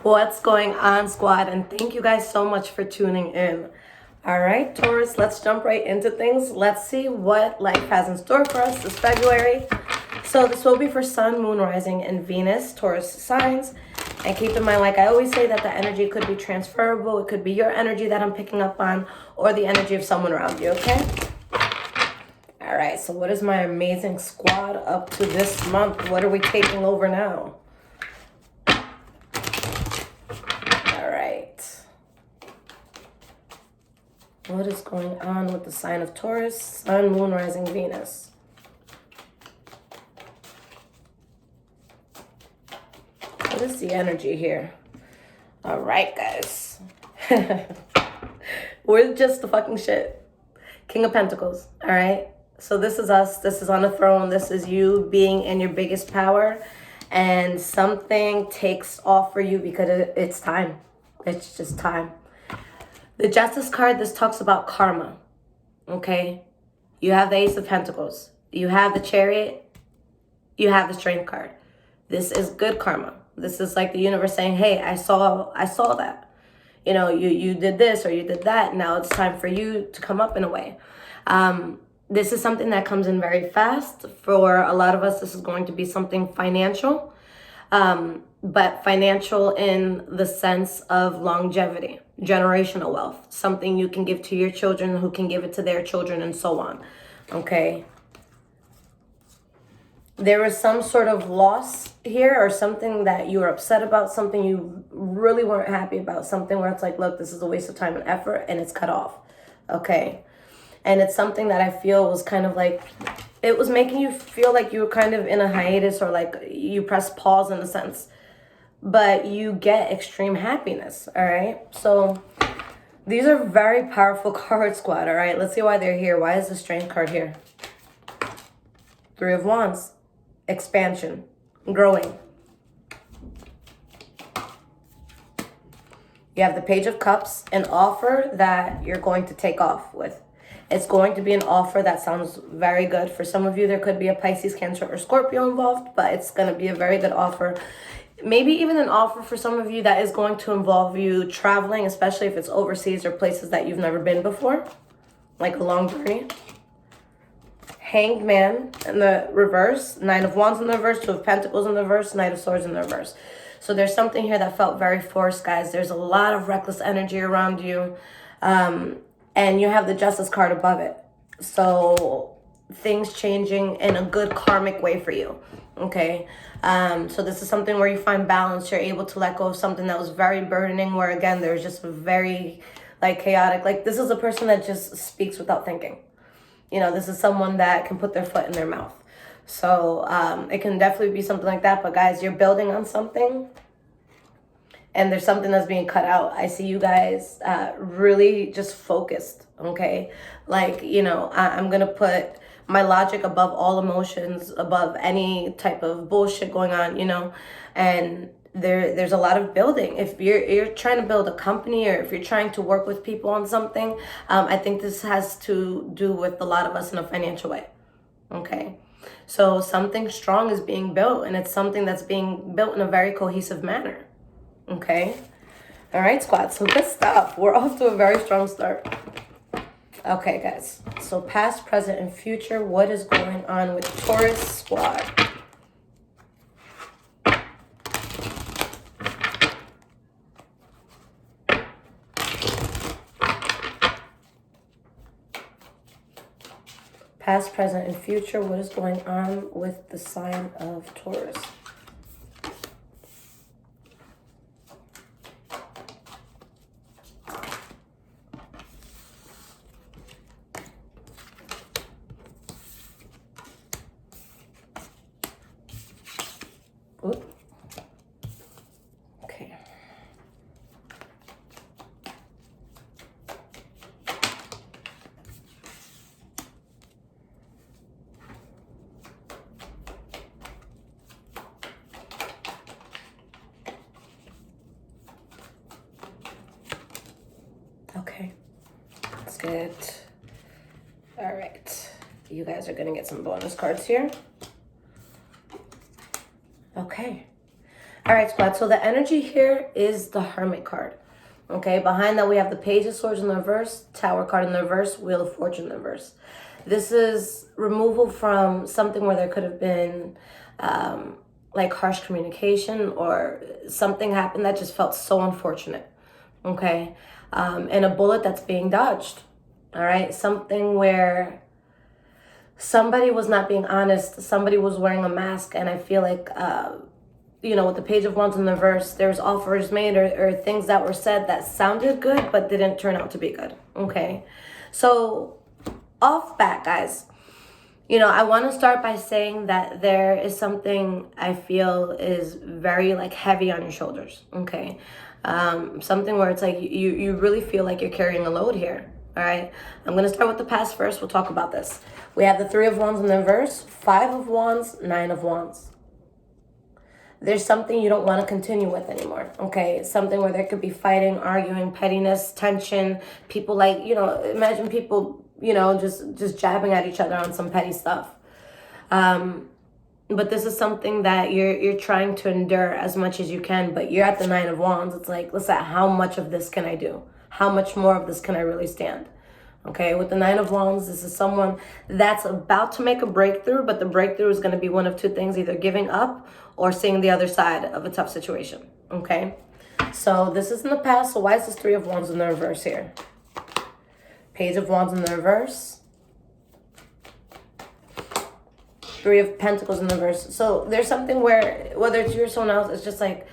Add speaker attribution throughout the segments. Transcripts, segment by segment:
Speaker 1: What's going on, squad? And thank you guys so much for tuning in. All right, Taurus, let's jump right into things. Let's see what life has in store for us this February. So this will be for Sun, Moon, Rising, and Venus, Taurus signs. And keep in mind, like I always say, that the energy could be transferable. It could be your energy that I'm picking up on, or the energy of someone around you, okay? All right, so what is my amazing squad up to this month? What are we taking over now? All right. What is going on with the sign of Taurus? Sun, Moon, Rising, Venus. What is the energy here? All right, guys. We're just the fucking shit. King of Pentacles, all right? So this is us. This is on the throne. This is you being in your biggest power. And something takes off for you because it's time. It's just time. The Justice card, this talks about karma, okay? You have the Ace of Pentacles. You have the Chariot. You have the Strength card. This is good karma. This is like the universe saying, hey, I saw that. You know, you did this or you did that. Now it's time for you to come up in a way. This is something that comes in very fast. For a lot of us, this is going to be something financial. But financial in the sense of longevity, generational wealth, something you can give to your children who can give it to their children and so on, okay? There was some sort of loss here or something that you were upset about, something you really weren't happy about, something where it's like, look, this is a waste of time and effort and it's cut off, okay? And it's something that I feel was kind of like, it was making you feel like you were kind of in a hiatus or like you pressed pause in a sense. But you get extreme happiness, all right? So these are very powerful cards, squad, all right? Let's see why they're here. Why is the Strength card here? Three of Wands, expansion, growing. You have the Page of Cups, an offer that you're going to take off with. It's going to be an offer that sounds very good. For some of you, there could be a Pisces, Cancer, or Scorpio involved, but it's going to be a very good offer. Maybe even an offer for some of you that is going to involve you traveling, especially if it's overseas or places that you've never been before, like a long journey. Hanged Man in the reverse, Nine of Wands in the reverse, Two of Pentacles in the reverse, Knight of Swords in the reverse. So there's something here that felt very forced, guys. There's a lot of reckless energy around you. And you have the Justice card above it. So things changing in a good karmic way for you, okay? So this is something where you find balance. You're able to let go of something that was very burdening, where again, there's just very like chaotic. Like this is a person that just speaks without thinking. You know, this is someone that can put their foot in their mouth. So it can definitely be something like that. But guys, you're building on something. And there's something that's being cut out. I see you guys really just focused, okay? Like, you know, I'm going to put my logic above all emotions, above any type of bullshit going on, you know? And there's a lot of building. If you're trying to build a company, or if you're trying to work with people on something, I think this has to do with a lot of us in a financial way, okay? So something strong is being built, and it's something that's being built in a very cohesive manner. Okay. All right, squad. So good stuff. We're off to a very strong start. Okay, guys. So past, present, and future. What is going on with Taurus squad? Past, present, and future. What is going on with the sign of Taurus? Okay. Okay. That's good. All right. You guys are going to get some bonus cards here. Okay. All right, squad. So the energy here is the Hermit card. Okay, behind that we have the Page of Swords in the reverse, Tower card in the reverse, Wheel of Fortune in the reverse. This is removal from something where there could have been like harsh communication, or something happened that just felt so unfortunate. Okay, and a bullet that's being dodged. All right, something where somebody was not being honest, somebody was wearing a mask, and I feel like with the Page of Wands in the reverse, there's offers made or things that were said that sounded good but didn't turn out to be good. Okay, so off bat, guys, I want to start by saying that there is something I feel is very like heavy on your shoulders. Okay, something where it's like you really feel like you're carrying a load here. All right, I'm going to start with the past first. We'll talk about this. We have the Three of Wands in the reverse, Five of Wands, Nine of Wands. There's something you don't want to continue with anymore, okay? Something where there could be fighting, arguing, pettiness, tension. People like, imagine people, just jabbing at each other on some petty stuff. But this is something that you're trying to endure as much as you can, but you're at the Nine of Wands. It's like, listen, how much of this can I do? How much more of this can I really stand? Okay, with the Nine of Wands, this is someone that's about to make a breakthrough, but the breakthrough is going to be one of two things, either giving up or seeing the other side of a tough situation. Okay, so this is in the past. So why is this Three of Wands in the reverse here? Page of Wands in the reverse. Three of Pentacles in the reverse. So there's something where, whether it's you or someone else, it's just like,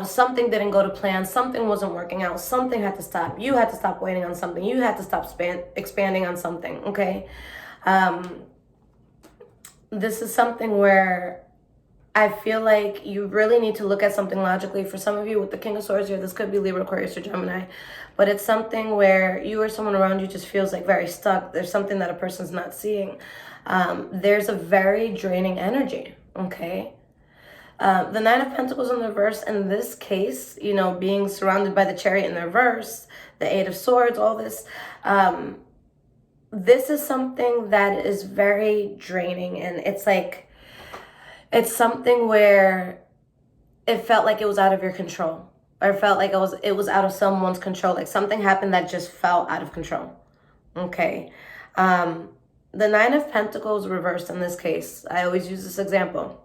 Speaker 1: something didn't go to plan. Something wasn't working out. Something had to stop. You had to stop waiting on something. You had to stop expanding on something. Okay. This is something where I feel like you really need to look at something logically. For some of you with the King of Swords here, this could be Libra, Aquarius, or Gemini. But it's something where you or someone around you just feels like very stuck. There's something that a person's not seeing. There's a very draining energy. Okay. The Nine of Pentacles in the reverse, in this case, being surrounded by the Chariot in the reverse, the Eight of Swords, all this, this is something that is very draining. And it's something where it felt like it was out of your control, or felt like it was out of someone's control. Like something happened that just felt out of control. Okay. The Nine of Pentacles reversed in this case. I always use this example.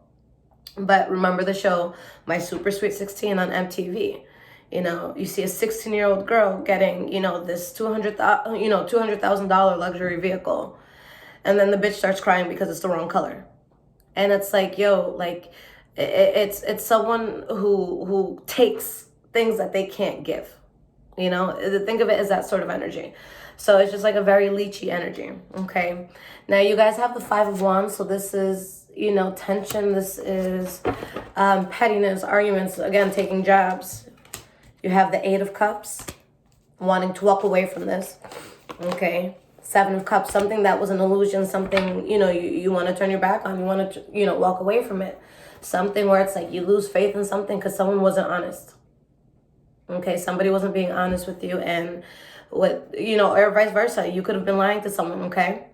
Speaker 1: But remember the show, My Super Sweet 16 on MTV. You see a 16-year-old girl getting, this $200,000 luxury vehicle. And then the bitch starts crying because it's the wrong color. And it's like, it's someone who takes things that they can't give. Think of it as that sort of energy. So it's just like a very leechy energy. Okay. Now you guys have the Five of Wands. So this is, tension. This is pettiness, arguments, again, taking jabs. You have the Eight of Cups, wanting to walk away from this. Okay. Seven of Cups, something that was an illusion, something, you want to turn your back on, you want to, walk away from it. Something where it's like you lose faith in something because someone wasn't honest. Okay, somebody wasn't being honest with you, and or vice versa. You could have been lying to someone, okay?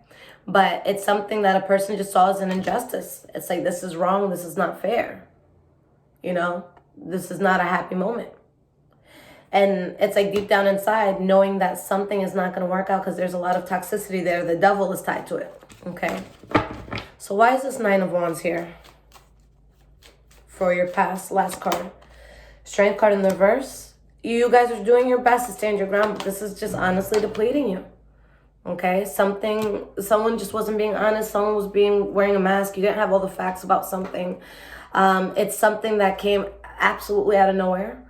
Speaker 1: But it's something that a person just saw as an injustice. It's like, this is wrong, this is not fair. This is not a happy moment. And it's like deep down inside, knowing that something is not going to work out because there's a lot of toxicity there. The devil is tied to it, okay? So why is this Nine of Wands here? For your last card. Strength card in the reverse. You guys are doing your best to stand your ground, but this is just honestly depleting you. Okay, someone just wasn't being honest. Someone was wearing a mask. You didn't have all the facts about something. It's something that came absolutely out of nowhere,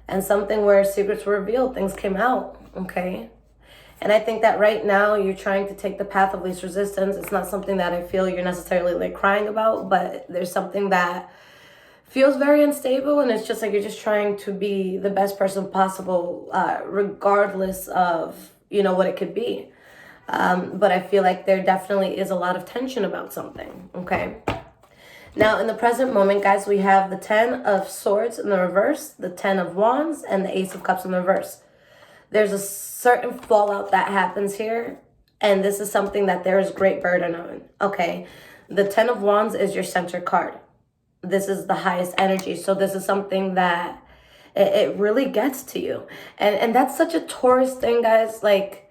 Speaker 1: and something where secrets were revealed, things came out. Okay, and I think that right now you're trying to take the path of least resistance. It's not something that I feel you're necessarily like crying about, but there's something that feels very unstable, and it's just like you're just trying to be the best person possible, regardless of what it could be. But I feel like there definitely is a lot of tension about something, okay? Now, in the present moment, guys, we have the Ten of Swords in the reverse, the Ten of Wands, and the Ace of Cups in the reverse. There's a certain fallout that happens here, and this is something that there is great burden on, okay? The Ten of Wands is your center card, This is the highest energy. So this is something that it really gets to you. And that's such a Taurus thing, guys. Like,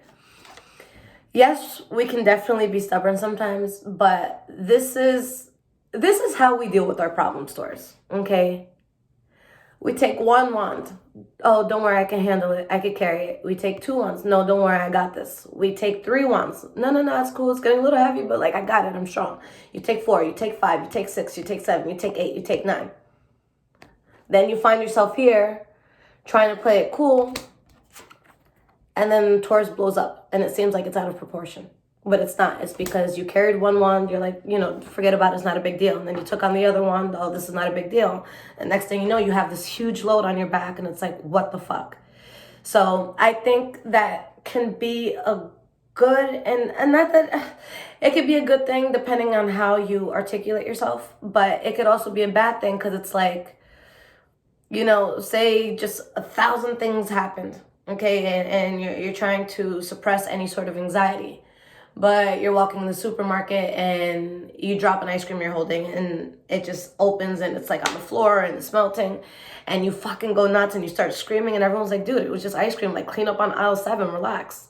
Speaker 1: yes, we can definitely be stubborn sometimes, but this is how we deal with our problems, Taurus. Okay? We take one wand. Oh, don't worry, I can handle it. I can carry it. We take two wands. No, don't worry, I got this. We take three wands. No, it's cool. It's getting a little heavy, but like, I got it. I'm strong. You take four, you take five, you take six, you take seven, you take eight, you take nine. Then you find yourself here trying to play it cool, and then Taurus blows up, and it seems like it's out of proportion. But it's not. It's because you carried one wand, you're like, forget about it, it's not a big deal. And then you took on the other wand, oh, this is not a big deal. And next thing you know, you have this huge load on your back, and it's like, what the fuck? So I think that can be a good, and not that, it could be a good thing depending on how you articulate yourself, but it could also be a bad thing because it's like, say just 1,000 things happened, okay, and you're trying to suppress any sort of anxiety. But you're walking in the supermarket and you drop an ice cream you're holding and it just opens and it's like on the floor and it's melting and you fucking go nuts and you start screaming and everyone's like, dude, it was just ice cream. Like, clean up on aisle 7, relax,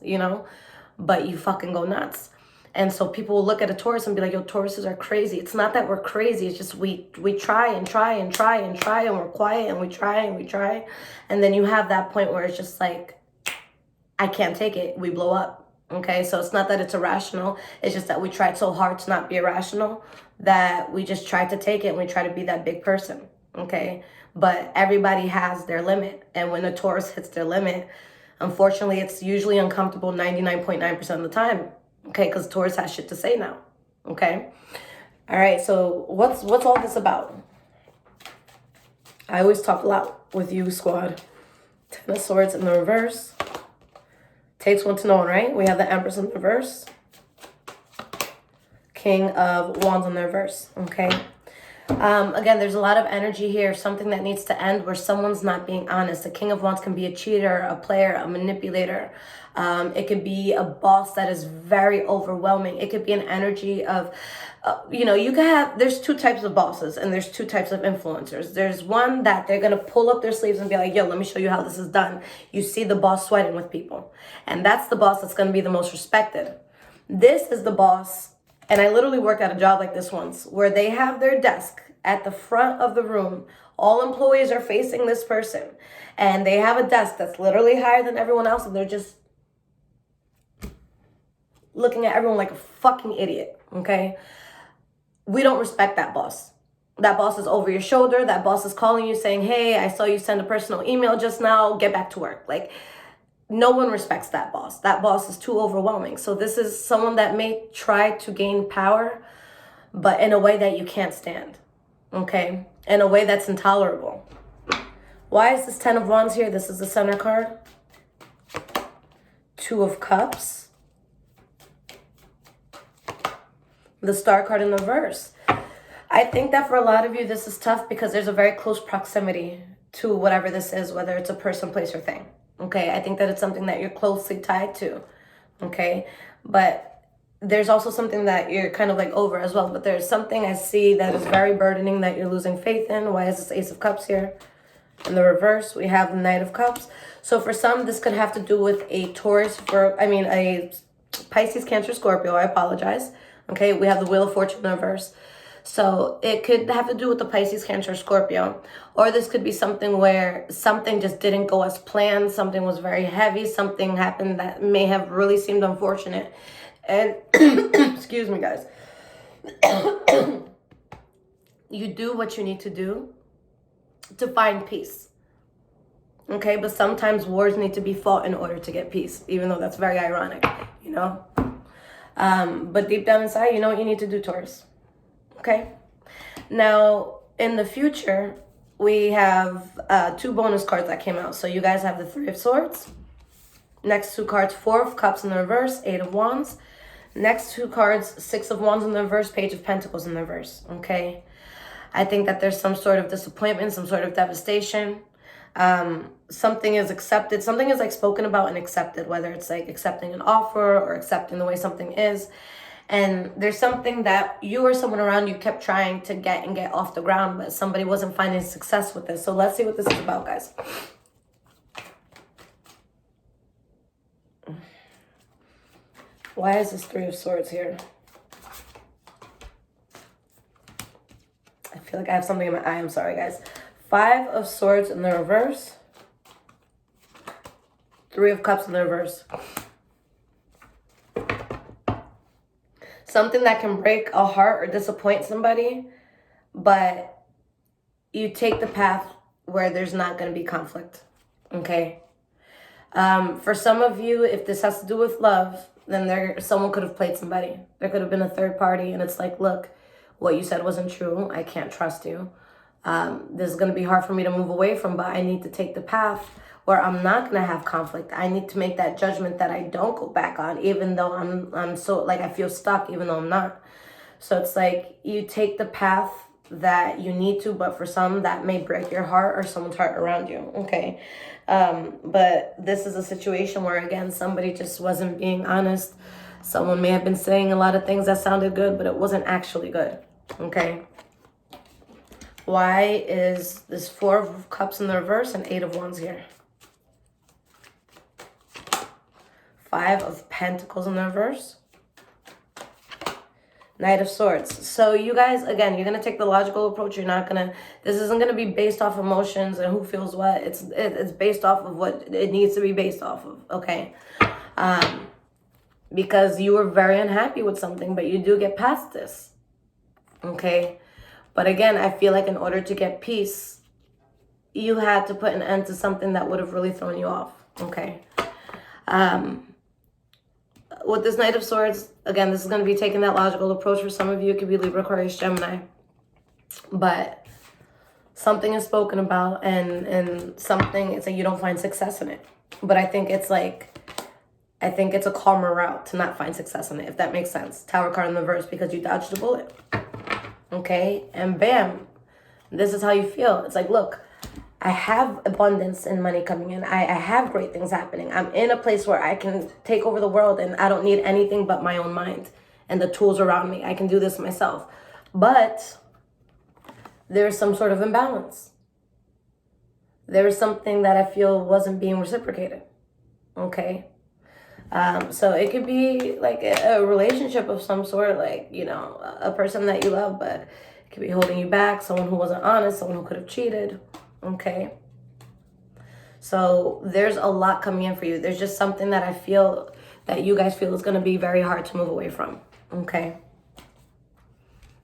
Speaker 1: But you fucking go nuts. And so people will look at a Taurus and be like, yo, Tauruses are crazy. It's not that we're crazy. It's just we try and try and try and try and we're quiet and we try and we try. And then you have that point where it's just like, I can't take it. We blow up. Okay, so it's not that it's irrational. It's just that we tried so hard to not be irrational that we just tried to take it and we try to be that big person. Okay, but everybody has their limit. And when a Taurus hits their limit, unfortunately, it's usually uncomfortable 99.9% of the time. Okay, because Taurus has shit to say now. Okay, all right, so what's all this about? I always talk a lot with you, squad. Ten of Swords in the reverse. Takes one to know one, right? We have the Empress in the reverse. King of Wands in the reverse, okay? Again, there's a lot of energy here, something that needs to end where someone's not being honest. The King of Wands can be a cheater, a player, a manipulator. It could be a boss that is very overwhelming. It could be an energy of, you can have, there's two types of bosses and there's two types of influencers. There's one that they're going to pull up their sleeves and be like, yo, let me show you how this is done. You see the boss sweating with people. And that's the boss that's going to be the most respected. This is the boss. And I literally worked at a job like this once where they have their desk at the front of the room. All employees are facing this person. And they have a desk that's literally higher than everyone else. And they're just looking at everyone like a fucking idiot, okay? We don't respect that boss. That boss is over your shoulder. That boss is calling you saying, hey, I saw you send a personal email just now. Get back to work. Like, no one respects that boss. That boss is too overwhelming. So this is someone that may try to gain power, but in a way that you can't stand, okay? In a way that's intolerable. Why is this Ten of Wands here? This is the center card. Two of Cups. The Star card in the reverse. I think that for a lot of you, this is tough because there's a very close proximity to whatever this is, whether it's a person, place, or thing. Okay, I think that it's something that you're closely tied to. Okay, but there's also something that you're kind of like over as well. But there's something I see that is very burdening that you're losing faith in. Why is this Ace of Cups here? In the reverse, we have the Knight of Cups. So for some, this could have to do with a a Pisces, Cancer, Scorpio. I apologize. Okay, we have the Wheel of Fortune in the reverse. So it could have to do with the Pisces, Cancer, Scorpio. Or this could be something where something just didn't go as planned. Something was very heavy. Something happened that may have really seemed unfortunate. And, excuse me, guys. You do what you need to do to find peace. Okay, but sometimes wars need to be fought in order to get peace. Even though that's very ironic, But deep down inside, you know what you need to do, Taurus. Okay? Now, in the future, we have two bonus cards that came out. So you guys have the Three of Swords. Next two cards, Four of Cups in the reverse, Eight of Wands. Next two cards, Six of Wands in the reverse, Page of Pentacles in the reverse. Okay? I think that there's some sort of disappointment, some sort of devastation. Something is accepted. Something is like spoken about and accepted, whether it's like accepting an offer or accepting the way something is. And there's something that you or someone around you kept trying to get off the ground, but somebody wasn't finding success with this. So let's see what this is about, guys. Why is this Three of Swords here? I feel like I have something in my eye. I'm sorry, guys. Five of Swords in the reverse. Three of Cups in the reverse. Something that can break a heart or disappoint somebody, but you take the path where there's not going to be conflict, okay? For some of you, if this has to do with love, then someone could have played somebody. There could have been a third party, and it's like, look, what you said wasn't true. I can't trust you. This is going to be hard for me to move away from, but I need to take the path where I'm not going to have conflict. I need to make that judgment that I don't go back on, even though I'm so, like, I feel stuck, even though I'm not. So it's like you take the path that you need to, but for some, that may break your heart or someone's heart around you, okay? But this is a situation where, again, somebody just wasn't being honest. Someone may have been saying a lot of things that sounded good, but it wasn't actually good, okay? Why is this Four of Cups in the reverse and Eight of Wands here? Five of Pentacles in the reverse. Knight of Swords. So you guys, again, you're going to take the logical approach. You're not going to, this isn't going to be based off emotions and who feels what. It's based off of what it needs to be based off of, okay? Because you were very unhappy with something, but you do get past this, okay? But again, I feel like in order to get peace, you had to put an end to something that would have really thrown you off, okay? With this Knight of Swords, again, this is going to be taking that logical approach. For some of you, it could be Libra, Aquarius, Gemini. But something is spoken about, and something, it's like you don't find success in it. But I think it's a calmer route to not find success in it, if that makes sense. Tower card in the reverse, because you dodged a bullet. Okay? And bam, this is how you feel. It's like, look, I have abundance and money coming in. I have great things happening. I'm in a place where I can take over the world, and I don't need anything but my own mind and the tools around me. I can do this myself. But there's some sort of imbalance. There's something that I feel wasn't being reciprocated. Okay? So it could be like a relationship of some sort, like, you know, a person that you love, but it could be holding you back, someone who wasn't honest, someone who could have cheated. Okay, so there's a lot coming in for you. There's just something that I feel that you guys feel is going to be very hard to move away from. Okay,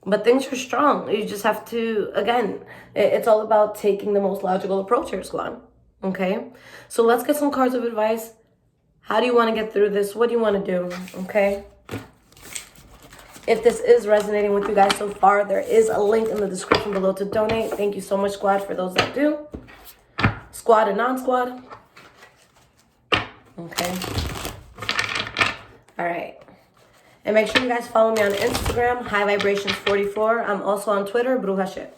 Speaker 1: but things are strong. You just have to, again, it's all about taking the most logical approach here, squad. Okay, so let's get some cards of advice. How do you want to get through this? What do you want to do? Okay, if this is resonating with you guys so far, there is a link in the description below to donate. Thank you so much, squad, for those that do. Squad and non-squad. Okay. All right. And make sure you guys follow me on Instagram, High Vibrations 44. I'm also on Twitter, Bruja Shit.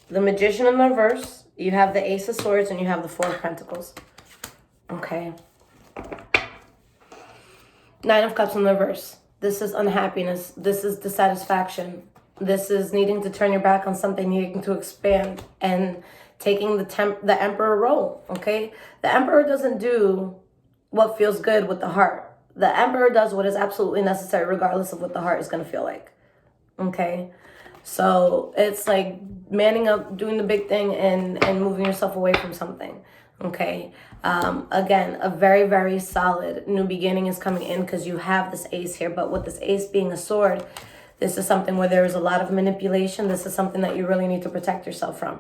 Speaker 1: The Magician in the reverse. You have the Ace of Swords and you have the Four of Pentacles. Okay. Nine of Cups in the reverse. This is unhappiness. This is dissatisfaction. This is needing to turn your back on something, needing to expand, and taking the Emperor role, okay? The Emperor doesn't do what feels good with the heart. The Emperor does what is absolutely necessary regardless of what the heart is going to feel like, okay? So it's like manning up, doing the big thing, and moving yourself away from something, okay? Again, a very, very solid new beginning is coming in because you have this ace here. But with this ace being a sword, this is something where there is a lot of manipulation. This is something that you really need to protect yourself from.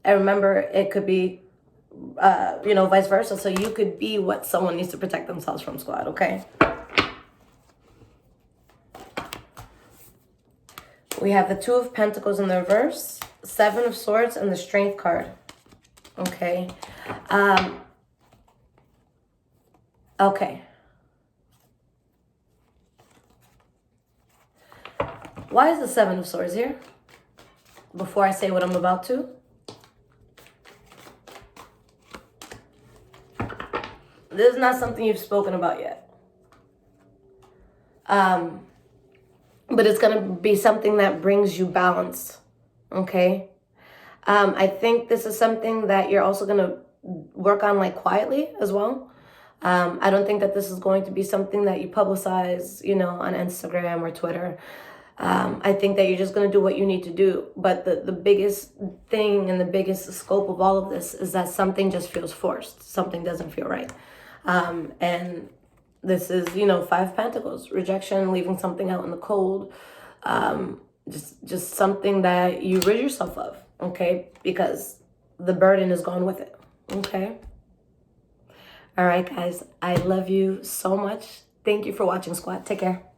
Speaker 1: And remember, it could be, vice versa. So you could be what someone needs to protect themselves from, squad, okay? We have the Two of Pentacles in the reverse, Seven of Swords, and the Strength card. Okay. Okay. Why is the Seven of Swords here? Before I say what I'm about to. this is not something you've spoken about yet. But it's going to be something that brings you balance. Okay? I think this is something that you're also going to work on like quietly as well. I don't think that this is going to be something that you publicize, you know, on Instagram or Twitter. I think that you're just going to do what you need to do. But the biggest thing and the biggest scope of all of this is that something just feels forced. Something doesn't feel right. And this is, you know, 5 Pentacles, rejection, leaving something out in the cold. Just something that you rid yourself of, okay? Because the burden is gone with it, okay? All right, guys, I love you so much. Thank you for watching, Squad. Take care.